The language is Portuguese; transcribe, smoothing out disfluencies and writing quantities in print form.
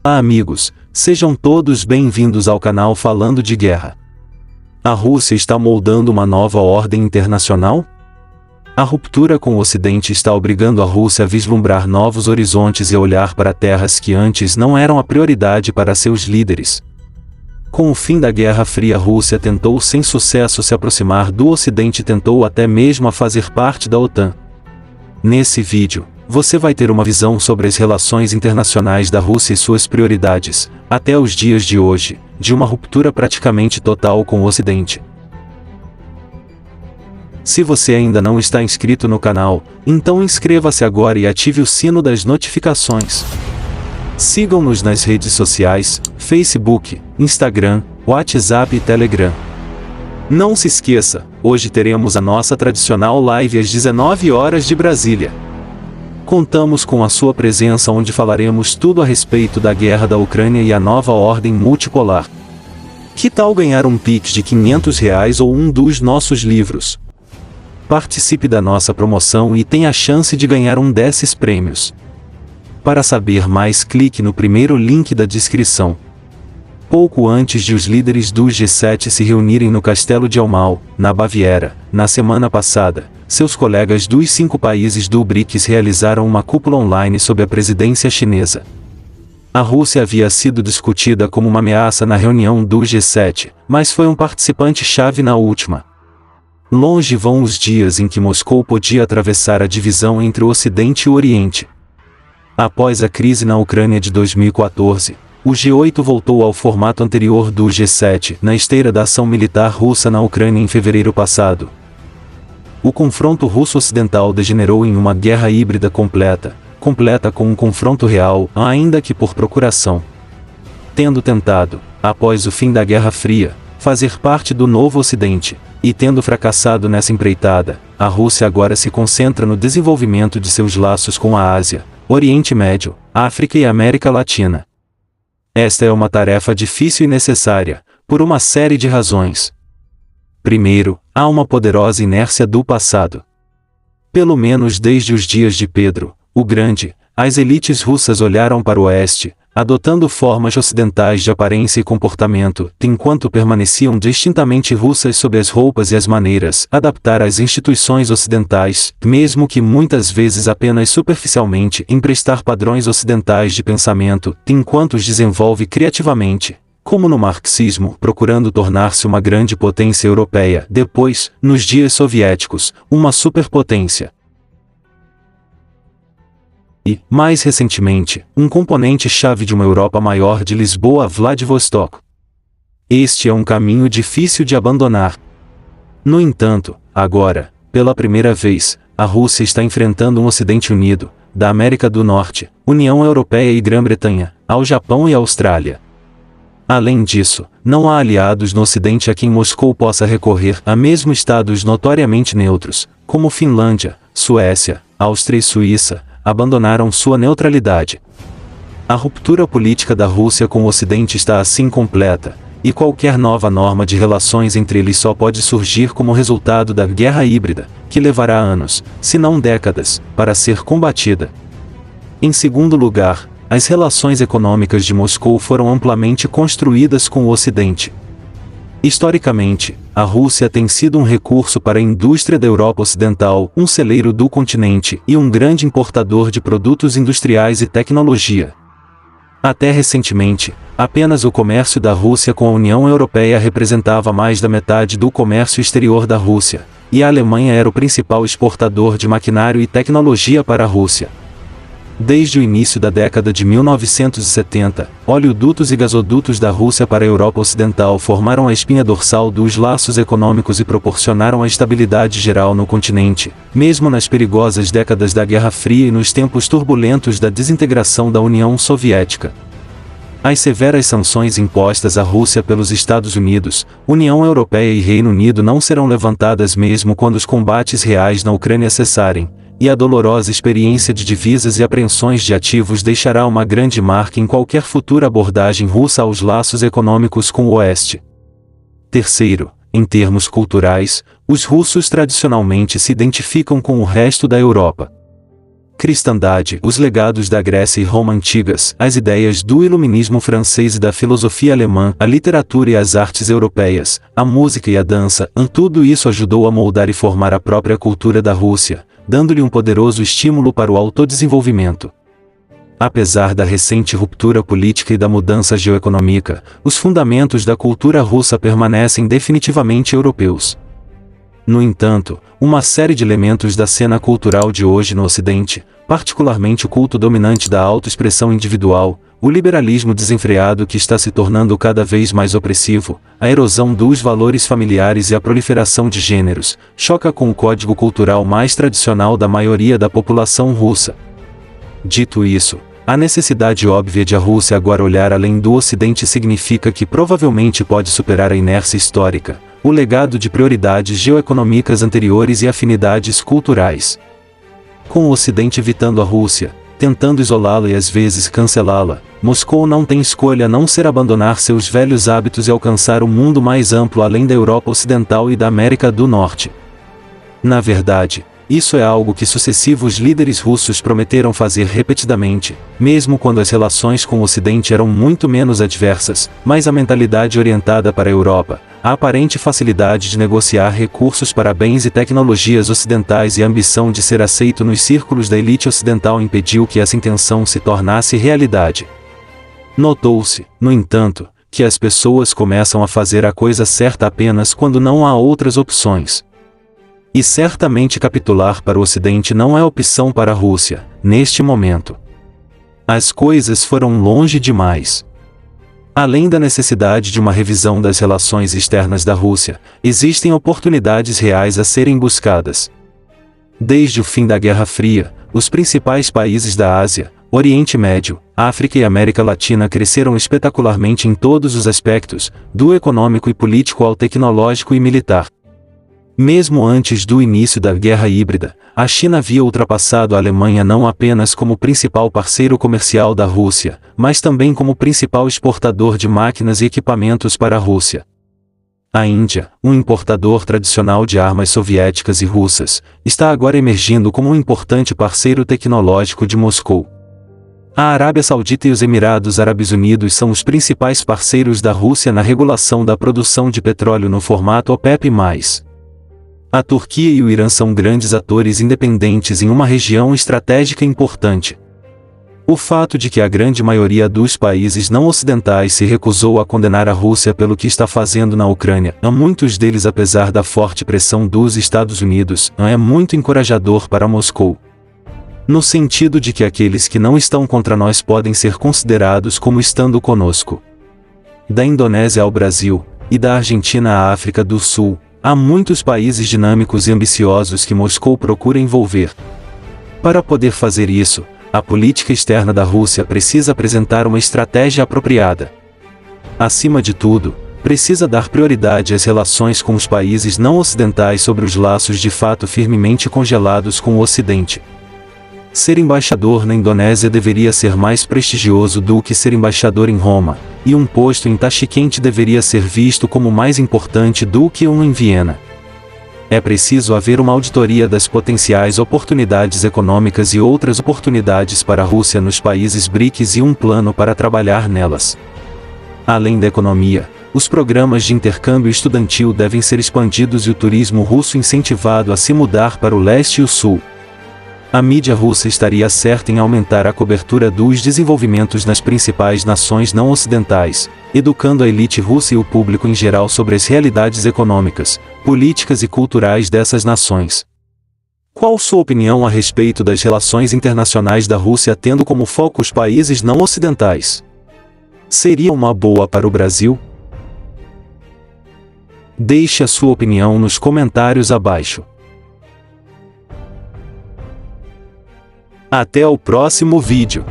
Olá amigos, sejam todos bem-vindos ao canal Falando de Guerra. A Rússia está moldando uma nova ordem internacional? A ruptura com o Ocidente está obrigando a Rússia a vislumbrar novos horizontes e a olhar para terras que antes não eram a prioridade para seus líderes. Com o fim da Guerra Fria, a Rússia tentou sem sucesso se aproximar do Ocidente e tentou até mesmo a fazer parte da OTAN. Nesse vídeo, você vai ter uma visão sobre as relações internacionais da Rússia e suas prioridades, até os dias de hoje, de uma ruptura praticamente total com o Ocidente. Se você ainda não está inscrito no canal, então inscreva-se agora e ative o sino das notificações. Sigam-nos nas redes sociais, Facebook, Instagram, WhatsApp e Telegram. Não se esqueça, hoje teremos a nossa tradicional live às 19 horas de Brasília. Contamos com a sua presença, onde falaremos tudo a respeito da guerra da Ucrânia e a nova ordem multipolar. Que tal ganhar um Pix de R$500 ou um dos nossos livros? Participe da nossa promoção e tenha a chance de ganhar um desses prêmios. Para saber mais, clique no primeiro link da descrição. Pouco antes de os líderes do G7 se reunirem no Castelo de Almau, na Baviera, na semana passada, seus colegas dos 5 países do BRICS realizaram uma cúpula online sob a presidência chinesa. A Rússia havia sido discutida como uma ameaça na reunião do G7, mas foi um participante-chave na última. Longe vão os dias em que Moscou podia atravessar a divisão entre o Ocidente e o Oriente. Após a crise na Ucrânia de 2014, o G8 voltou ao formato anterior do G7, na esteira da ação militar russa na Ucrânia em fevereiro passado. O confronto russo-ocidental degenerou em uma guerra híbrida completa com um confronto real, ainda que por procuração. Tendo tentado, após o fim da Guerra Fria, fazer parte do novo Ocidente, e tendo fracassado nessa empreitada, a Rússia agora se concentra no desenvolvimento de seus laços com a Ásia, Oriente Médio, África e América Latina. Esta é uma tarefa difícil e necessária, por uma série de razões. Primeiro, há uma poderosa inércia do passado. Pelo menos desde os dias de Pedro, o Grande, as elites russas olharam para o Oeste, adotando formas ocidentais de aparência e comportamento, enquanto permaneciam distintamente russas sob as roupas e as maneiras adaptar às instituições ocidentais, mesmo que muitas vezes apenas superficialmente emprestar padrões ocidentais de pensamento, enquanto os desenvolve criativamente, como no marxismo, procurando tornar-se uma grande potência europeia, depois, nos dias soviéticos, uma superpotência. E, mais recentemente, um componente-chave de uma Europa maior de Lisboa a Vladivostok. Este é um caminho difícil de abandonar. No entanto, agora, pela primeira vez, a Rússia está enfrentando um Ocidente unido, da América do Norte, União Europeia e Grã-Bretanha, ao Japão e à Austrália. Além disso, não há aliados no Ocidente a quem Moscou possa recorrer, a mesmo estados notoriamente neutros, como Finlândia, Suécia, Áustria e Suíça, abandonaram sua neutralidade. A ruptura política da Rússia com o Ocidente está assim completa, e qualquer nova norma de relações entre eles só pode surgir como resultado da guerra híbrida, que levará anos, se não décadas, para ser combatida. Em segundo lugar, as relações econômicas de Moscou foram amplamente construídas com o Ocidente. Historicamente, a Rússia tem sido um recurso para a indústria da Europa Ocidental, um celeiro do continente e um grande importador de produtos industriais e tecnologia. Até recentemente, apenas o comércio da Rússia com a União Europeia representava mais da metade do comércio exterior da Rússia, e a Alemanha era o principal exportador de maquinário e tecnologia para a Rússia. Desde o início da década de 1970, oleodutos e gasodutos da Rússia para a Europa Ocidental formaram a espinha dorsal dos laços econômicos e proporcionaram a estabilidade geral no continente, mesmo nas perigosas décadas da Guerra Fria e nos tempos turbulentos da desintegração da União Soviética. As severas sanções impostas à Rússia pelos Estados Unidos, União Europeia e Reino Unido não serão levantadas mesmo quando os combates reais na Ucrânia cessarem, e a dolorosa experiência de divisas e apreensões de ativos deixará uma grande marca em qualquer futura abordagem russa aos laços econômicos com o Oeste. Terceiro, em termos culturais, os russos tradicionalmente se identificam com o resto da Europa. cristandade, os legados da Grécia e Roma antigas, as ideias do iluminismo francês e da filosofia alemã, a literatura e as artes europeias, a música e a dança, tudo isso ajudou a moldar e formar a própria cultura da Rússia, dando-lhe um poderoso estímulo para o autodesenvolvimento. Apesar da recente ruptura política e da mudança geoeconômica, os fundamentos da cultura russa permanecem definitivamente europeus. No entanto, uma série de elementos da cena cultural de hoje no Ocidente, particularmente o culto dominante da autoexpressão individual, o liberalismo desenfreado que está se tornando cada vez mais opressivo, a erosão dos valores familiares e a proliferação de gêneros, choca com o código cultural mais tradicional da maioria da população russa. Dito isso, a necessidade óbvia de a Rússia agora olhar além do Ocidente significa que provavelmente pode superar a inércia histórica, o legado de prioridades geoeconômicas anteriores e afinidades culturais. Com o Ocidente evitando a Rússia, tentando isolá-la e às vezes cancelá-la, Moscou não tem escolha a não ser abandonar seus velhos hábitos e alcançar um mundo mais amplo além da Europa Ocidental e da América do Norte. Na verdade, isso é algo que sucessivos líderes russos prometeram fazer repetidamente, mesmo quando as relações com o Ocidente eram muito menos adversas, mas a mentalidade orientada para a Europa, a aparente facilidade de negociar recursos para bens e tecnologias ocidentais e a ambição de ser aceito nos círculos da elite ocidental impediu que essa intenção se tornasse realidade. Notou-se, no entanto, que as pessoas começam a fazer a coisa certa apenas quando não há outras opções. E certamente capitular para o Ocidente não é opção para a Rússia, neste momento. As coisas foram longe demais. Além da necessidade de uma revisão das relações externas da Rússia, existem oportunidades reais a serem buscadas. Desde o fim da Guerra Fria, os principais países da Ásia, Oriente Médio, África e América Latina cresceram espetacularmente em todos os aspectos, do econômico e político ao tecnológico e militar. Mesmo antes do início da Guerra Híbrida, a China havia ultrapassado a Alemanha não apenas como principal parceiro comercial da Rússia, mas também como principal exportador de máquinas e equipamentos para a Rússia. A Índia, um importador tradicional de armas soviéticas e russas, está agora emergindo como um importante parceiro tecnológico de Moscou. A Arábia Saudita e os Emirados Árabes Unidos são os principais parceiros da Rússia na regulação da produção de petróleo no formato OPEP+. A Turquia e o Irã são grandes atores independentes em uma região estratégica importante. O fato de que a grande maioria dos países não ocidentais se recusou a condenar a Rússia pelo que está fazendo na Ucrânia, muitos deles apesar da forte pressão dos Estados Unidos, é muito encorajador para Moscou. No sentido de que aqueles que não estão contra nós podem ser considerados como estando conosco. Da Indonésia ao Brasil, e da Argentina à África do Sul, há muitos países dinâmicos e ambiciosos que Moscou procura envolver. Para poder fazer isso, a política externa da Rússia precisa apresentar uma estratégia apropriada. Acima de tudo, precisa dar prioridade às relações com os países não ocidentais sobre os laços de fato firmemente congelados com o Ocidente. Ser embaixador na Indonésia deveria ser mais prestigioso do que ser embaixador em Roma, e um posto em Tashkent deveria ser visto como mais importante do que um em Viena. É preciso haver uma auditoria das potenciais oportunidades econômicas e outras oportunidades para a Rússia nos países BRICS e um plano para trabalhar nelas. Além da economia, os programas de intercâmbio estudantil devem ser expandidos e o turismo russo incentivado a se mudar para o leste e o sul. A mídia russa estaria certa em aumentar a cobertura dos desenvolvimentos nas principais nações não ocidentais, educando a elite russa e o público em geral sobre as realidades econômicas, políticas e culturais dessas nações. Qual sua opinião a respeito das relações internacionais da Rússia tendo como foco os países não ocidentais? Seria uma boa para o Brasil? Deixe a sua opinião nos comentários abaixo. Até o próximo vídeo.